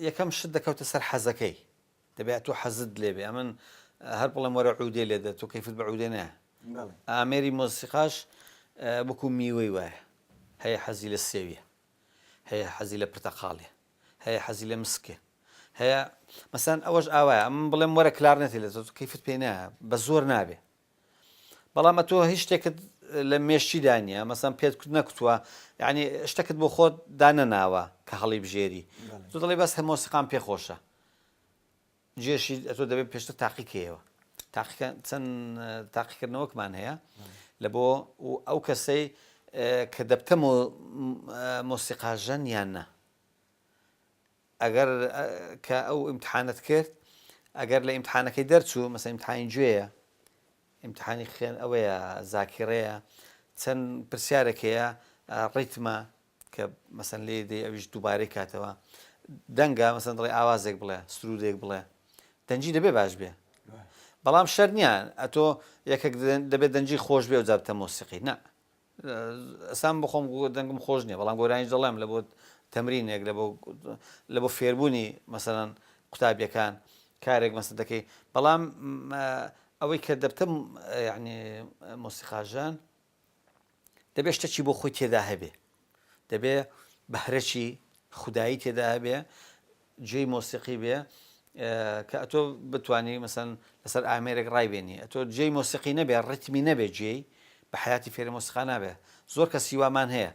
یەکەم شت دەکەوتە سەر حەزەکەی دەبێت تۆ حەزت لێبێ ئەمن هەر بڵێم وەرە عودێ لێدە تۆ کەیفت بە عودێ نایە ئامێری مۆسیقاش بکو میوەی وایە هەیە حەزی لە سێویە هەیە حەزی لە پرتەقاڵێ هەیە حەزی لە مسکێ هەیە مەسەن ئەوەش ئاوایە ئەم بڵێم وەرە کلارنێتی لە تۆ کەیفت پێ نایە بە زۆر نابێ بەڵام تۆ هیچ شتێکت لە مێشتی دانیە مەسەن پێت نەکوتووە یعنی شتێکت بۆ خۆت دانەناوە کە هەڵی بژێری تۆ دەڵێ بەس مۆسیقام پێ خۆشە جێشی ئەتۆ دەبێت پێشتر تاقیکەیەوە چەند تاقیکردنەوەکمان هەیە لە بۆ ئەو کەسەی کە دەبتە مۆسیقاژەن یان نە ئەگەر کە ئەو ئیمتحانت کرد ئەگەر لە ئیمتحانەکەی دەرچوو مەسەن ئیمتحانی گوێیە ئیمتحانی خوێن ئەوەیە زاکیڕەیە چەند پرسیارێکەیە ڕیتمە کە مەسەن لێ دەی ئەویش دووبارەی کاتەوە دەنگە مەسەن دڵێ ئاوازێک بڵێ سرودێک بڵێ دەنجی دەبێ باش بێ بەڵام شەر نییان ئەتۆ یەکێک دەبێت دەنجی خۆش بێ و جابتە مۆسیقی نە ئەسان بخۆم دەنگم خۆش نییە بەڵام گۆرانیش دەڵێم لە بۆ تەمرینێک لە بۆ فێربوونی مەسەڵەن قوتابیەکان کارێک مەسەن دەکەی بەڵام ئەوەی کە دەبتە یعنی مۆسیقاژان دەبێ شتێکی بۆ خۆی تێدا هەبێ، دەبێ بەهرەی خودایی تێدا هەبێ، جێی مۆسیقی بێ کە ئەتۆ بتانی مەسەن لەسەر ئامێرێک ڕایبێنی، ئەتۆ جێی مۆسیقی نەبێ، ڕتمی نەبێ، جێی بە حیاتی فێری مۆسیقا نابێ. زۆر کە سیوامان هەیە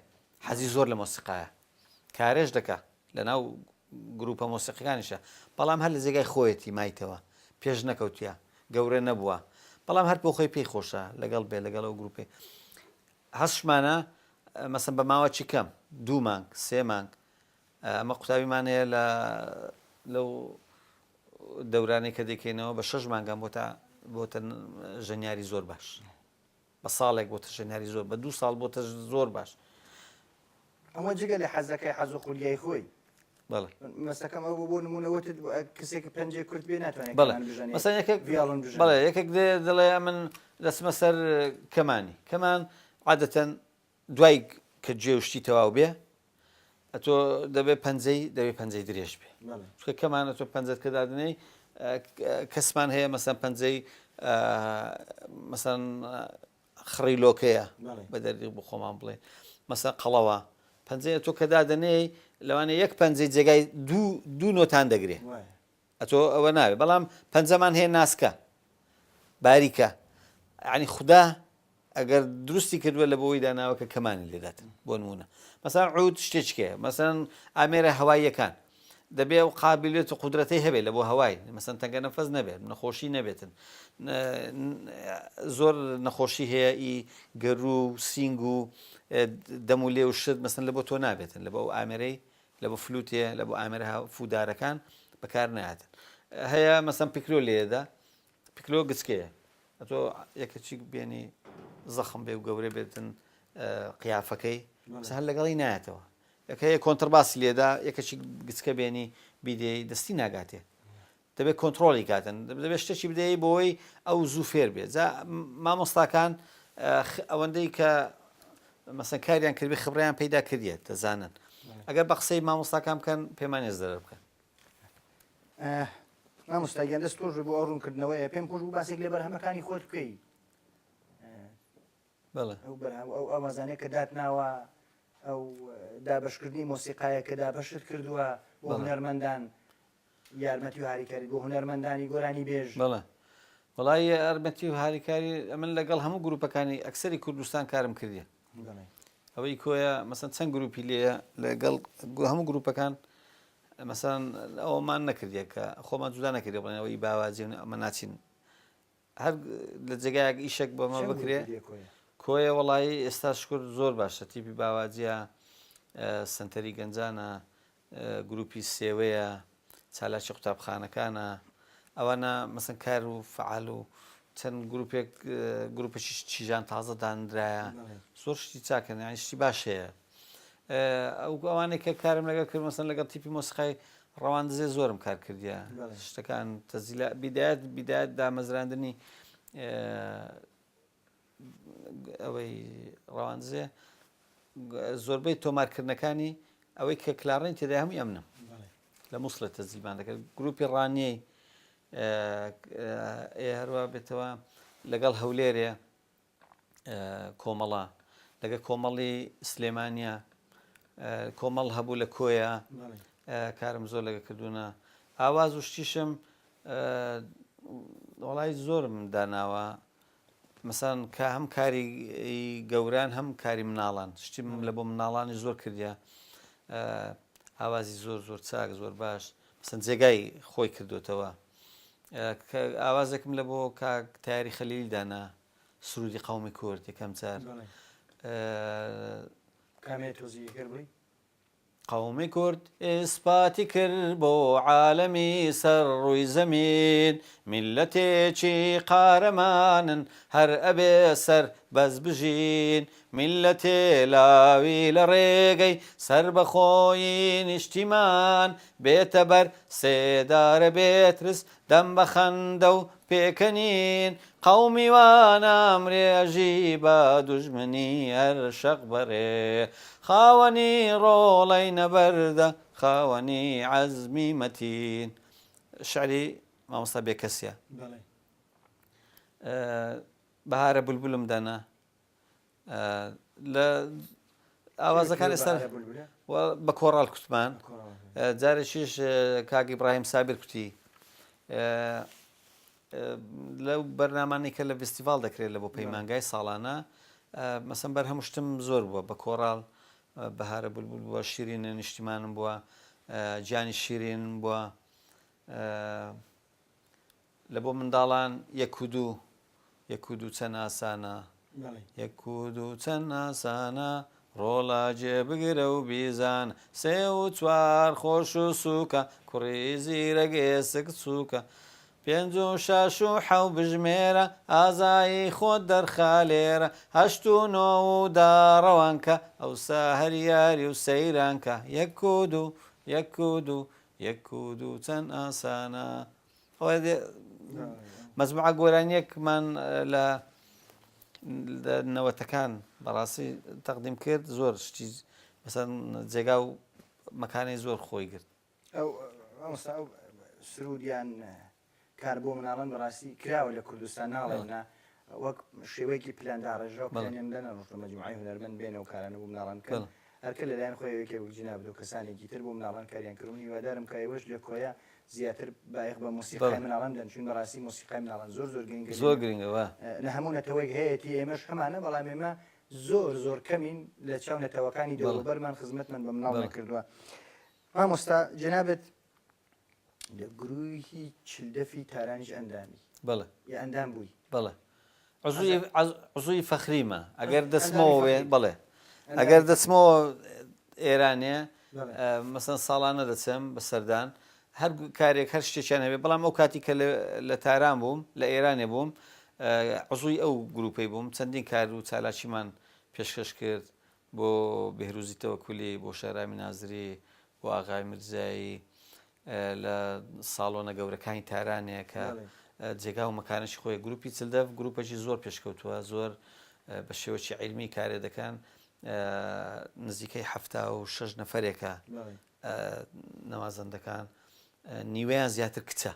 حەزی زۆر لە مۆسیقایە، کارێش دەکا لە ناو گروپە مۆسیقیەکانیشە، بەڵام هەر لە جێگای خۆیەتی مایتەوە، پێش نەکەوتیە، گەورە نەبووە، بەڵام هەر بۆ خۆی پێی خۆشە لەگەڵ بێ لەگەڵ ئەو گروپی. هەستشمانە مەسەن بە ماوەی کەم 2 مانگ 3 مانگ ئەمە قوتابیمان هەیە لەو دەورانەی کە دەکەینەوە بە 6 مانگان بۆتە ژەنیاری زۆر باش، بە ساڵێک بۆتە ژەنیاری زۆر، بە 2 ساڵ بۆتە زۆر باش. ئەمە جگە لە حەزەکەی حەز و خولیای خۆی. بەڵێ مەسەکەم ئەوە بۆ نمونەوە کەسێکی پەنجەی کورت بێ ناتوانێت بەڵێ مەسەن یەکێک دەڵێ من دەچمە سەر کەمان عادەتەن دوای کە گوێ شتی تەواو بێ ئەتۆ دەبێ پەنجەی درێژ بێ، چکە کەمانە تۆ پەنجەت کە دادنەی کەسمان هەیە مەسەن پەنجەی مەسەن خڕیلۆکەیە بە دەردی بۆ خۆمان بڵێ مەسەن قەڵەوە پەنجەی تۆ کە دادنەی لەوانە یەک پەنجەی جێگای دوو نۆتان دەگرێ، ئەتۆ ئەوە ناوێ، بەڵام پەنجەمان هەیە ناسکە باریکە، یعنی خوددا ئەگەر دروستی کردووە لە بۆی داناوە کە کەمانی لێداتن بۆ نمونە. مەسەن عود شتێکێ، مەسەن ئامێرە هەواییەکان دەبێ و قابلیت و قودرەتەی هەبێت لە بۆ هەوای، مەسەن تەنگە نەفەس نەبێت، نەخۆشی نەبێتن، زۆر نەخۆشی هەیە ئی گەڕوو و سینگ و دەم و لێ و شت مەسەن لە بۆ تۆ نابێتن، لە بۆ ئامێرەی لە بۆ فلوتێ لە بۆ ئامێرە فودارەکان بەکار نهاتن. هەیە مەسەن پیکلۆ لێدا، پیکلۆ گچکەیە، ئەتۆ یەکەچی بێنی زەخم بێ و گەورە بێتن قیافەکەی هەر لەگەڵی نایەتەوە. یەکەیە کۆنتڕباسی لێدا یەکەچی گچکە بێنی بیدەی دەستی ناگاتێ، دەبێت کۆنتترۆلی کاتن، دەبێت شتێکی بدەی بۆی ئەو زوو فێر بێت. مامۆستاکان ئەوەندەی کە مەسەن کاریان کردبی خبڕیان پەیدا کردێت دەزانن، ئەگەر بە قسەی مامۆستاکان بکەن پێمان هێز دەرە بکەن. مامۆستاگیان دەست تۆش بۆ ئەو ڕوونکردنەوەیە پێم خۆش بوو باسێک لێ بەرهەمەکانی خۆت بکەی. ئەو ئەمەزانەیە کە داتناوە ئەو دابشکردنی مۆسیقایە کە دابەشت کردووە بۆ هونەرمەندان یارمەتی و هاریکاری بۆ هونەرمەندانی گۆرانی بێژ. بەڵێ وڵای یارمەتی و هاریکاری ئەمن لەگەڵ هەموو گروپەکانی ئەکسەری کوردستان کارم کردیە. ئەوەی کۆیە مەسەن چەند گروپی لێە لەگەڵ هەموو گروپەکان مەسەن ئەومان نەکردیە کە خۆمان جودا نەکردێ بڵێن ئەوەی باوازی ئەمە ناچین هەر لە جێگایەک ئیشێک بەمە بکرێ. کۆیە وڵایی ئێستا شکر زۆر باشە، تیپی باواجیە، سنتەری گەنجانە، گروپی سێوەیە، چالاکی قوتابخانەکانە، ئەوانە مەسەن کار و فعال و چەند گروپێکی چیژان تازە دانرایە، زۆر شتی چاکەن، یانی شتی باش هەیە. ئەوانێک کە کارم لەگەڵ کرد مەسەن لەگەڵ تیپی مۆسیقای ڕەواندزێ زۆرم کار کردیە، شتەکان بیدایەت دامەزراندنی ئەوەی ڕەواندزێ زۆربەی تۆمارکردنەکانی ئەوەی کە کلاڕین تێدا هەمووی ئەمنم لە مووسڵێت تەزیبان دەکرد. گروپی ڕانیەی هەروە بێتەوە لەگەڵ هەولێرێ کۆمەڵە، لەگە کۆمەڵی سلێمانیا کۆمەڵ هەبوو لە کۆیە کارم زۆر لەگە کردوونە. ئاواز و شتیشم وڵای زۆرم داناوە، مەسەن کە هەم کاری گەوران هەم کاری مناڵان، شتیم لە بۆ مناڵانی زۆر کردیە، ئاوازی زۆر زۆر چاک زۆر باش، مەسەن جێگای خۆی کردوتەوە. ئاوازێکم لە بۆ کاک تاری خەلیل دانا، سرودی قەومی کورد یەکەم جار. کامێ تۆزی کردبووی؟ قەومی کورد ئیسپاتی کرد بۆ عالەمی سەر ڕووی زەمین، میلەتێکی قارەمانن هەر ئەبێ سەر بەز بژین، میلەتێ لاوی لە ڕێگەی سەر بەخۆی نیشتیمان، بێتە بەر سێدارە بێترس دەم بە خەندە و پێکەنین، قەومی وانامرێژی بە دوژمنی هەر شەق بەرێ، خاوەنی ڕۆڵەی نەبەردە خاوەنی عەزمی مەتین. شعری مامۆستا بێکەسیە. بەهارە بولبولم دەنا لە ئاوازەکان ئێستا بە کۆڕال کوتمان جارێکیش کاک ئیبراهیم سابر کوتی لەو بەرنامانەی کە لە فستیڤال دەکرێت لە بۆ پەیمانگای ساڵانە مەسەن بەرهەموو شتم زۆر بووە بە کۆڕال بەهارە بولبول بووە شیرینە نیشتیمانم بووە گیانی شیرین بووە لە بۆ منداڵان یەک و دوو چەند ئاسانە یەک و دوو چەند ئاسانە ڕۆڵاجێ بگرە و بیزان سێ و چوار خۆش و سووکە کوڕی زیرەک ئێسک چووکە پێنج و شەش و حەو بژمێرە ئازایی خۆت دەرخالێرە هەشت و نۆ و داڕەوانکە ئەوسا هەریاری و سەیرانکە یەک و دوو چەند ئاسانە مەزموعە گۆرانیەکمان لە نەوەتەکان بەڕاستی تەقدیم کرد زۆر شتی مەسەن جێگا و مەکانەی زۆر خۆی گرت ئەو سرودیان کار بۆ مناڵان بەڕاستی کراوە لە کوردستان ناڵێنە وەک شێوەیەکی پلانداڕێژە و پلانێندەنە ڕۆژ مەجموعەی هونەرمەند بێنە و کارانە بۆ مناڵان کەن هەرکە لەلایەن خۆیەوەیەکێ وجینا بدە و کەسانێکی تر بۆ مناڵان کاریان کردنی هیوادارم کایوەش لە کۆیە زیاتر بایەخ بە موسیقای مناڵان دەنچون بەڕاستی موسیقای مناڵان زۆر گرنگەوە لە هەموو نەتەوەیەک هەیەی ئێمەش هەمانە بەڵام ئێمە زۆر کەمین لە چاو نەتەوەکانی دەوروبەرمان خزمەتمان بە مناڵ نەکردووە مامۆستا جەنابەت لە گروهی چلدەفی تارانیش ئەندامی بەڵێ یا ئەندام بووی بەڵێ عزووی فەخریمە ئەگەر دەسمەوە بڵێ ئەگەر دەسمەوە ئێرانێ مەسەن ساڵانە دەچم بە سەردان هەر کارێک هەر شتێکیان هەبێ بەڵام ئەو کاتی کە لە تاران بووم لە ئێرانێ بووم عزووی ئەو گروپەی بووم چەندین کار و چالاکیمان پێشکەش کرد بۆ بێهروزی تەوەکولی بۆ شارامی نازری بۆ ئاغای میرزایی لە ساڵۆنە گەورەکانی تارانەیە کە جێگا و مەکانشی خۆی گروپی چلدەف گروپەکی زۆر پێشکەوتووە زۆر بە شێوەی عیلمی کارێ دەکەن نزیکەی 76 نەفرێکە نەوازەندەکان نیوەیان زیاتر کچە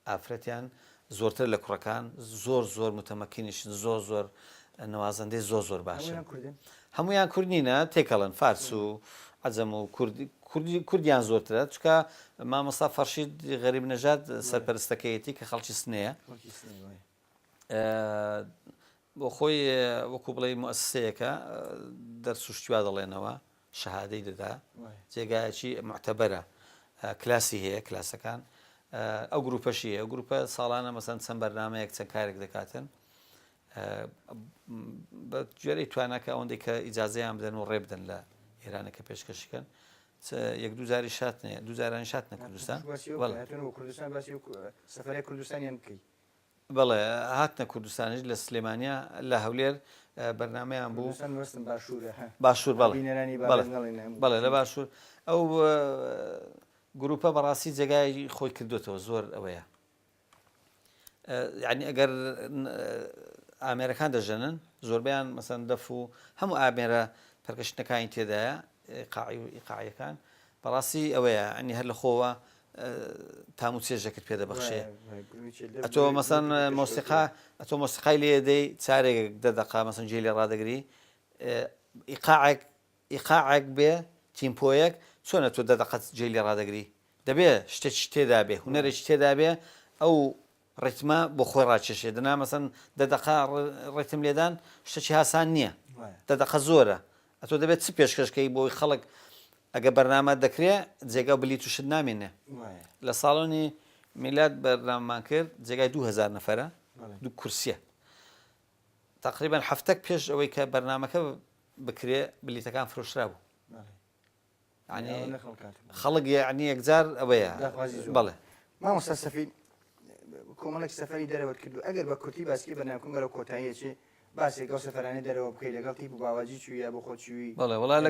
ئافرەتیان زۆرتر لە کوڕەکان زۆر متەمەکینیشن زۆر نەوازەندەی زۆر باشە هەمویان کوردنینە تێکەڵن فارس و عەجەم و کوردیان زۆرترە چکە مامۆستا فەرشید غەریب نەژاد سەرپەرستەکەیەتی کە خەڵکی سنەیە بۆ خۆی وەکو بڵێ موسسەیەکە دەرس و شتوا دەڵێنەوە شەهادەی دەدا جێگایەکی معتەبەرە کلاسی هەیە کلاسەکان ئەو گروپەشی ئەو گروپە ساڵانە مەسەن چەند بەرنامەیەک چەند کارێک دەکاتن بە گوێرەی تواناکە ئەوەندەی کە ئیجازەیان بدەن و ڕێ بدەن لە ئێرانە کە پێشکەشیکەن یەک دوو جاری شاتنێ دوو جارانی شاتنە کوردستان سەفەرەی کوردستانیان بکەیت بەڵێ هاتنە کوردستانیش لە سلێمانیا لە هەولێر بەرنمەیان بوو باشوور بەڵێ لە باشوور ئەو گروپە بەڕاستی جێگای خۆی کردوێتەوە زۆر ئەوەیە یعنی ئەگەر ئامێرەکان دەژەنن زۆربیان مەسەن دەف و هەموو ئامێرە پەرکەشتەکانی تێدایە ئیقاعیەکان بەڕاستی ئەوەیە ئەنی هەر لە خۆوە تام و چێژەکرد پێ دەبەخشێ ئەتۆ مەسەن ئەتۆ مۆسیقای لێدەی چارێک دەدەقا مەسەن جێ لێ ڕادەگری ئیقاعێک بێ تیمپۆیەک چۆنە تۆ دەدەقەت جێ لێ ڕادەگری دەبێ شتێکی تێدا بێ هونەرێکی تێدا بێ ئەو ڕێتمە بۆ خۆی ڕاکێشێ دەنا مەسەن دەدەقا ڕێتم لێدان شتێکی هاسان نییە دەدەقە زۆرە ئەتۆ دەبێت چ پێشکەشکەی بۆی خەڵک ئەگە بەرنامە دەکرێت جێگا بلی تووشت نامێنێ لە ساڵۆنی میلاد بەرناممان کرد جێگای 2000 نەفەرە دوو کورسیە تقریبا هەفتەک پێش ئەوەی کە بەرنامەکە بکرێ بلیتەکان فرۆشرا بوو خەڵک یعنی یەکجار ئەوەیە بەڵێ مامۆستا سەفین کۆمەڵێک سەفەری دەرەوەت کردو ئەگەر بە کورتی باسی بەرنامکردنەوە کۆتاییەکی باسێک ئەو سەفەرانەی دەرەوە بکەیت لەگەڵ تیپ و باواجی چووی یا بۆ خۆچووی بەڵێ وڵای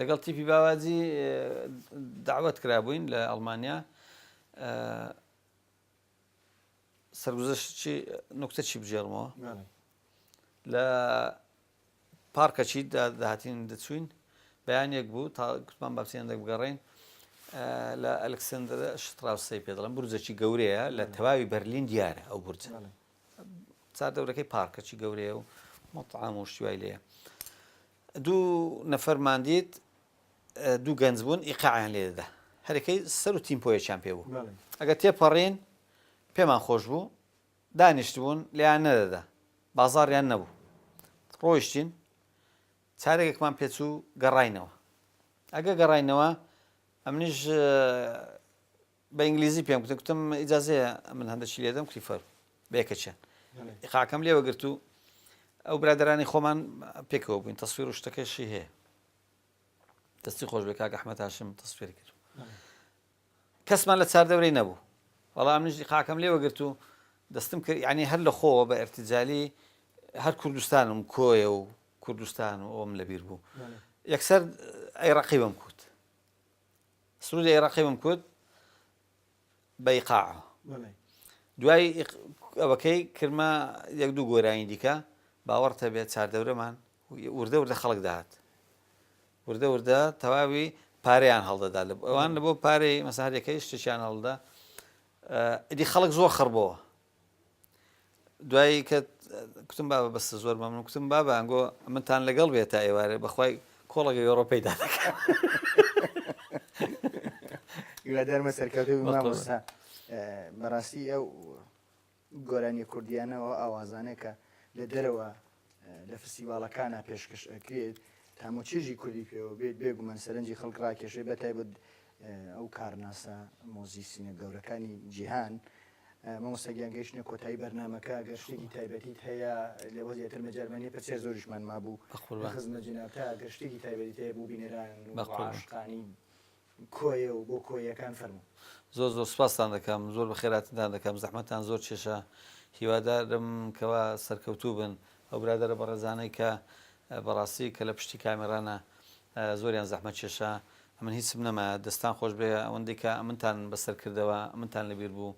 لەگەڵ تیپی باواجی داوەت کرابووین لە ئەڵمانیا سەرگوزەشتی نوکتەچی بژێڕمەوە لە پارکەچی داهاتین دەچوین بەیانێک بوو تا کوتمان بابچیان دەبگەڕین لە ئەلکسندر شتراوسی پێ دەڵم بورجێکی گەورەیە لە تەواوی بەرلین دیارە ئەو بورجە چاردەورەکەی پارکەکی گەورەیە و مەطعام و شتیوای لێیە. دوو نەفەرمان دیت دوو گەنج بوون ئیقاعیان لێ دەدا هەرەکەی سەر و تیمپۆیەکیان پێ بوو ئەگە تێپەڕین پێمان خۆش بوو دانیشت بوون لیان نەدەدا بازاڕیان نەبوو ڕۆیشتین چارێکێکمان پێچوو گەڕاینەوە ئەگە گەڕاینەوە ئەمنیش بە ئینگلیزی پێم گوتم ئیجازەیە من هەندێکی لێدەم کلیفەر بێکەچێن ئیقاکەم لێوە گرت و ئەو برادرانی خۆمان پێکەوە بووین تەسویر و شتەکەشی هەیە دەستی خۆش بێ کاک ئەحمەد هاشم تەسویری کرد کەسمان لە چاردەورەی نەبوو وەڵام منیش ئیقاکەم لێوە گرت و دەستم کرد یعنی هەر لە خۆوە بە ئەرتیجالی هەر کوردستانم کۆیە و کوردستان و ئەوم لەبیر بوو یەکسەر عێراقی بەم کوت سرودی عێراقی بەم کوت بە ئیقاعەوە دوای ئەوەکەی کردمە یەک دوو گۆرانی دیکە باوەڕتە بێت چاردەورەمان وردە وردە خەڵک داهات وردە وردە تەواوی پارەیان هەڵدەدا ئەوان لە بۆ پارەی مەساهرەکەی شتێکیان هەڵدا ئیدی خەڵک زۆر خڕبەوە دوایی کە کوتم بابە بەستە زۆر مەمنون کوتم بابە ئەنگۆ منتان لەگەڵ بێت تا ئێوارە بەخوای کۆڵەکە ئێوڕۆپەیدا دەکەن هیوادارمە سەرکەوتوی مامۆستا بەڕاستی ئەو گۆرانی کوردیانەوە ئاوازانەیە کە لە دەرەوە لە فستیڤاڵەکانە پێشکەش ئەکرێت تامۆچێژی کوردی پێوە بێت بێگومان سەرنجی خەڵک ڕاکێشێ بەتایبەت ئەو کارناسە مۆزیسینە گەورەکانی جیهان مامۆستا گیانگەیشتنە کۆتایی بەرنامەکە گەر شتێکی تایبەتیت هەیە لەوە زیاتر مەجارمەنیە پرسیار زۆریشمان مابوو خزمە جنابتا گەر شتێکی تایبەتی هەیە بوو بینەران و عاشقانی کۆیە و بۆ کۆیەکان فەرموو زۆر زۆر سوپاستان دەکەم زۆر بە خێراتتان دەکەم زەحمەتان زۆر چێشە هیوادارم کەوا سەرکەوتوو بن ئەو برادەرە بەڕێزانەی کە بەڕاستی کە لە پشتی کامێرانە زۆریان زەحمەت چێشە من هیچم نەما دەستان خۆش بێ ئەوەندەی کە ئەمنتان بەسەر کردەوە ئەمنتان لەبیر بوو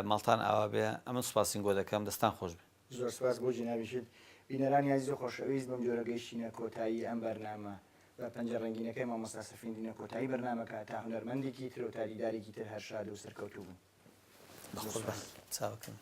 ماڵتان ئاوا بێ ئەمن سوپاسین گۆ دەکەم دەستان خۆش بێ زۆر سپاس بۆ جنابیشت بینەرانی عزیز و خۆشەویست بەم جۆرە گەیشتینە کۆتایی ئەم بەرنامە بە پەنجە ڕەنگینەکەی مامۆستا سەفیندینە کۆتایی بەرنامەکە تا هونەرمەندێکی تر و تاریدارێکی تر هەر شاد و سەرکەوتوو بن چاوەکەم